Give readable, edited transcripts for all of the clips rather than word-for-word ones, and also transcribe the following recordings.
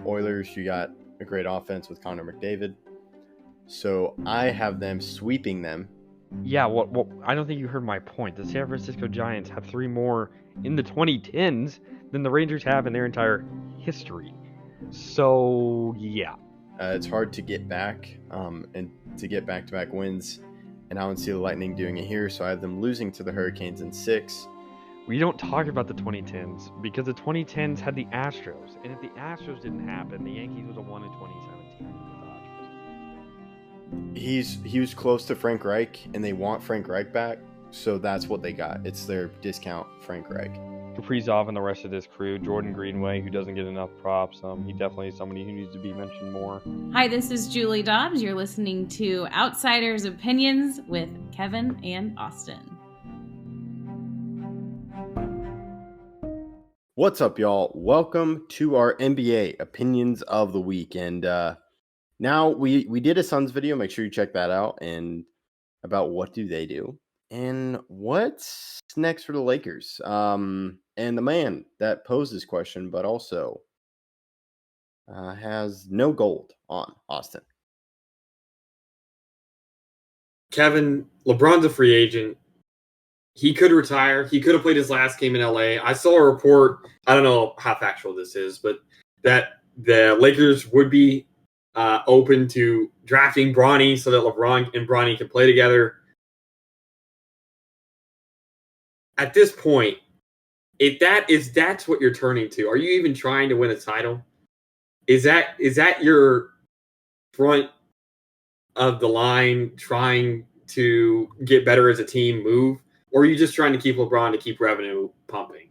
Oilers, you got a great offense with Connor McDavid. So I have them sweeping them. Yeah, well, I don't think you heard my point. The San Francisco Giants have 3 more in the 2010s than the Rangers have in their entire history. So, yeah. It's hard to get back and to get back-to-back wins. And I don't see the Lightning doing it here, so I have them losing to the Hurricanes in 6. We don't talk about the 2010s because the 2010s had the Astros. And if the Astros didn't happen, the Yankees would have won in 2017 with the Dodgers. He was close to Frank Reich, and they want Frank Reich back, so that's what they got. It's their discount Frank Reich. Kaprizov and the rest of this crew, Jordan Greenway, who doesn't get enough props. He definitely is somebody who needs to be mentioned more. Hi, this is Julie Dobbs. You're listening to Outsiders Opinions with Kevin and Austin. What's up, y'all? Welcome to our NBA Opinions of the Week. And now we did a Suns video. Make sure you check that out. And about what do they do and what's next for the Lakers. And the man that posed this question, but also has no gold on, Austin. Kevin, LeBron's a free agent. He could retire. He could have played his last game in LA. I saw a report, I don't know how factual this is, but that the Lakers would be open to drafting Bronny so that LeBron and Bronny can play together. At this point, if that's what you're turning to, are you even trying to win a title? Is that your front of the line trying to get better as a team move? Or are you just trying to keep LeBron to keep revenue pumping?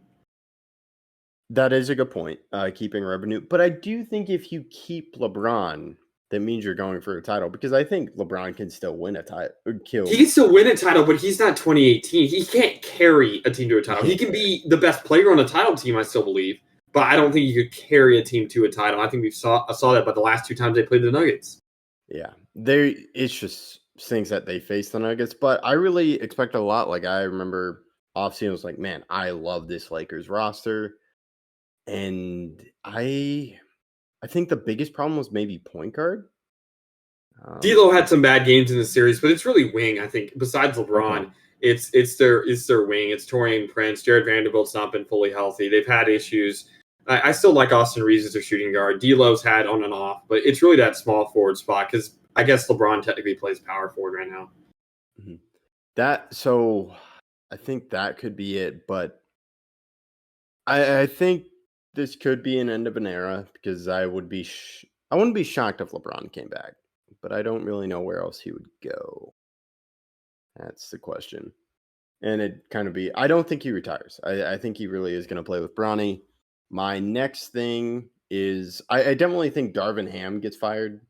That is a good point, keeping revenue. But I do think if you keep LeBron, that means you're going for a title. Because I think LeBron can still win a title. He can still win a title, but he's not 2018. He can't carry a team to a title. He can be the best player on a title team, I still believe. But I don't think he could carry a team to a title. I think I saw that, but the last 2 times they played the Nuggets. Yeah, it's just things that they face the Nuggets, but I really expect a lot. Like I remember offseason was like, man, I love this Lakers roster. And I think the biggest problem was maybe point guard. D'Lo had some bad games in the series, but it's really wing, I think. Besides LeBron, it's their wing. It's Taurean Prince. Jared Vanderbilt's not been fully healthy. They've had issues. I still like Austin Reeves as their shooting guard. D'Lo's had on and off, but it's really that small forward spot because I guess LeBron technically plays power forward right now. Mm-hmm. So I think that could be it, but I think this could be an end of an era because I wouldn't be shocked if LeBron came back, but I don't really know where else he would go. That's the question. And it'd kind of be, I don't think he retires. I think he really is going to play with Bronny. My next thing is, I definitely think Darvin Ham gets fired.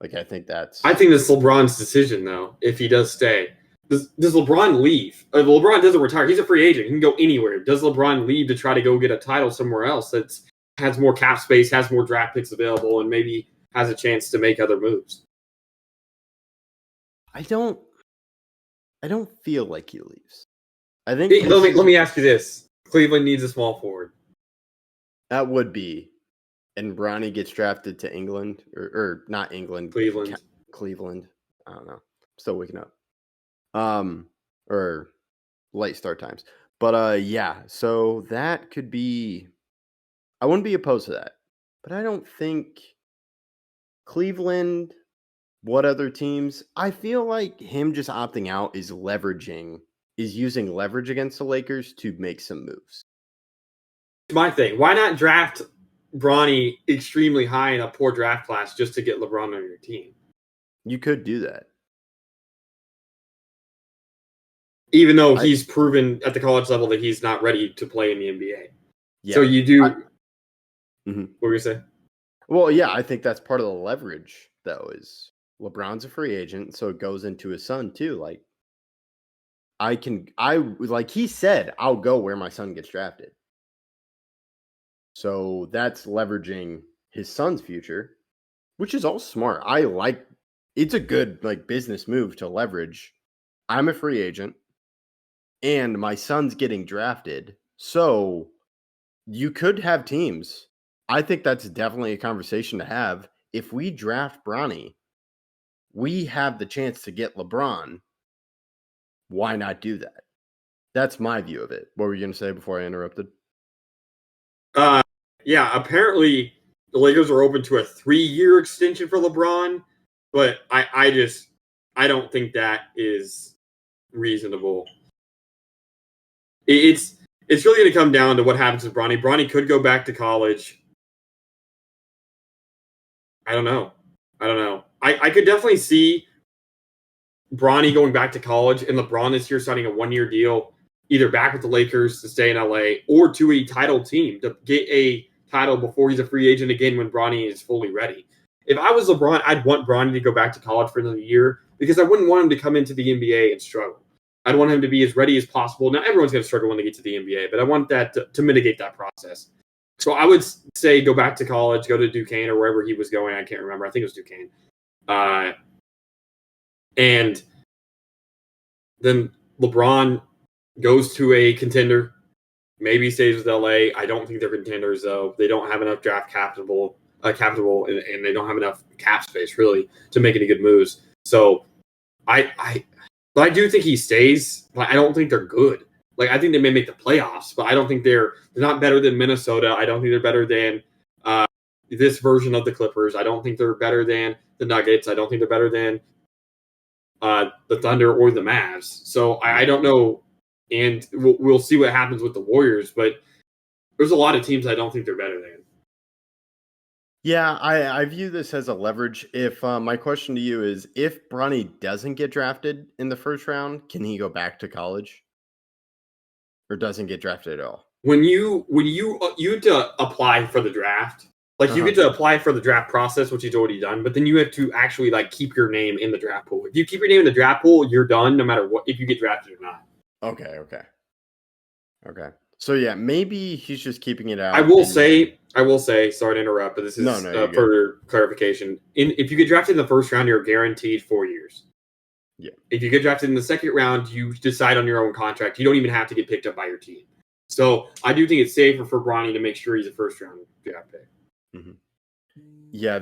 Like, I think that's LeBron's decision, though, if he does stay. Does LeBron leave? If LeBron doesn't retire, he's a free agent. He can go anywhere. Does LeBron leave to try to go get a title somewhere else that has more cap space, has more draft picks available, and maybe has a chance to make other moves? I don't feel like he leaves. I think. Let me ask you this: Cleveland needs a small forward. That would be, and Bronny gets drafted to England or not England, Cleveland. I don't know. Still waking up. Or late start times. But yeah. So that could be. I wouldn't be opposed to that, but I don't think Cleveland. What other teams? I feel like him just opting out is using leverage against the Lakers to make some moves. My thing. Why not draft Bronny extremely high in a poor draft class just to get LeBron on your team? You could do that. Even though he's proven at the college level that he's not ready to play in the NBA. Yeah. So you do... What were you say? Well, yeah, I think that's part of the leverage, though, is LeBron's a free agent, so it goes into his son, too. Like, like he said, I'll go where my son gets drafted. So that's leveraging his son's future, which is all smart. It's a good business move to leverage. I'm a free agent and my son's getting drafted. So you could have teams I think that's definitely a conversation to have. If we draft Bronny, we have the chance to get LeBron. Why not do that? That's my view of it. What were you going to say before I interrupted? Yeah, apparently the Lakers are open to a 3-year extension for LeBron, but I don't think that is reasonable. It's really going to come down to what happens with Bronny. Bronny could go back to college. I don't know. I could definitely see Bronny going back to college and LeBron this year signing a 1-year deal, either back with the Lakers to stay in LA or to a title team to get a title before he's a free agent again when Bronny is fully ready. If I was LeBron, I'd want Bronny to go back to college for another year because I wouldn't want him to come into the NBA and struggle. I'd want him to be as ready as possible. Now, everyone's going to struggle when they get to the NBA, but I want that to mitigate that process. So I would say go back to college, go to Duquesne or wherever he was going. I can't remember. I think it was Duquesne. And then LeBron goes to a contender, maybe stays with LA. I don't think they're contenders, though. They don't have enough draft capital, and they don't have enough cap space, really, to make any good moves. So I do think he stays. But I don't think they're good. Like, I think they may make the playoffs, but I don't think they're not better than Minnesota. I don't think they're better than this version of the Clippers. I don't think they're better than the Nuggets. I don't think they're better than the Thunder or the Mavs. So I don't know, and we'll see what happens with the Warriors, but there's a lot of teams I don't think they're better than. Yeah, I view this as a leverage. If my question to you is, if Bronny doesn't get drafted in the first round, can he go back to college, or doesn't get drafted at all? When you have to apply for the draft, like you get to apply for the draft process, which he's already done, but then you have to actually like keep your name in the draft pool. If you keep your name in the draft pool, you're done, no matter what, if you get drafted or not. Okay. So yeah, maybe he's just keeping it out. I will say, sorry to interrupt, but this is further clarification. If you get drafted in the first round, you're guaranteed 4 years. Yeah. If you get drafted in the second round, you decide on your own contract. You don't even have to get picked up by your team. So I do think it's safer for Bronny to make sure he's a first round draft pick. Mm-hmm. Yeah,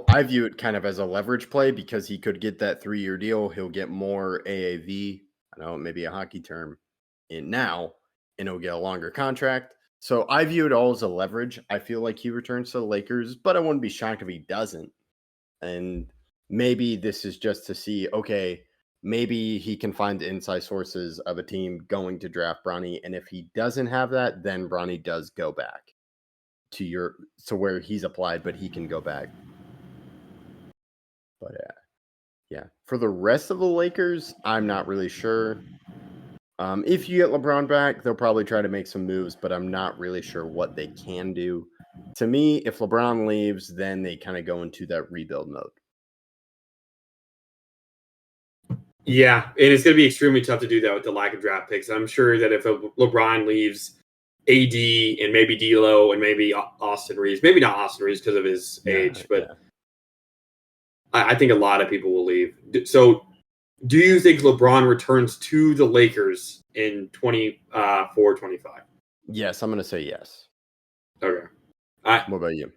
I view it kind of as a leverage play because he could get that 3-year deal. He'll get more AAV. I know, maybe a hockey term in now, and he'll get a longer contract. So I view it all as a leverage. I feel like he returns to the Lakers, but I wouldn't be shocked if he doesn't. And maybe this is just to see, okay, maybe he can find the inside sources of a team going to draft Bronny. And if he doesn't have that, then Bronny does go back to where he's applied, but he can go back. But yeah, for the rest of the Lakers, I'm not really sure. If you get LeBron back, they'll probably try to make some moves, but I'm not really sure what they can do. To me, if LeBron leaves, then they kind of go into that rebuild mode. Yeah, and it's going to be extremely tough to do that with the lack of draft picks. I'm sure that if LeBron leaves, AD and maybe D'Lo and maybe Austin Reeves, maybe not Austin Reeves because of his age, but I think a lot of people will leave. So do you think LeBron returns to the Lakers in 24-25? Yes, I'm going to say yes. Okay. What about you?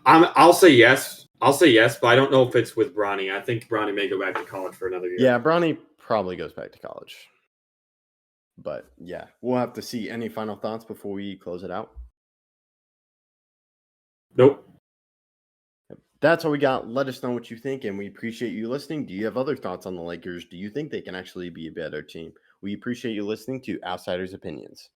I'll say yes. But I don't know if it's with Bronny. I think Bronny may go back to college for another year. Yeah, Bronny probably goes back to college. But yeah, we'll have to see. Any final thoughts before we close it out? Nope. That's all we got. Let us know what you think, and we appreciate you listening. Do you have other thoughts on the Lakers? Do you think they can actually be a better team? We appreciate you listening to Outsiders Opinions.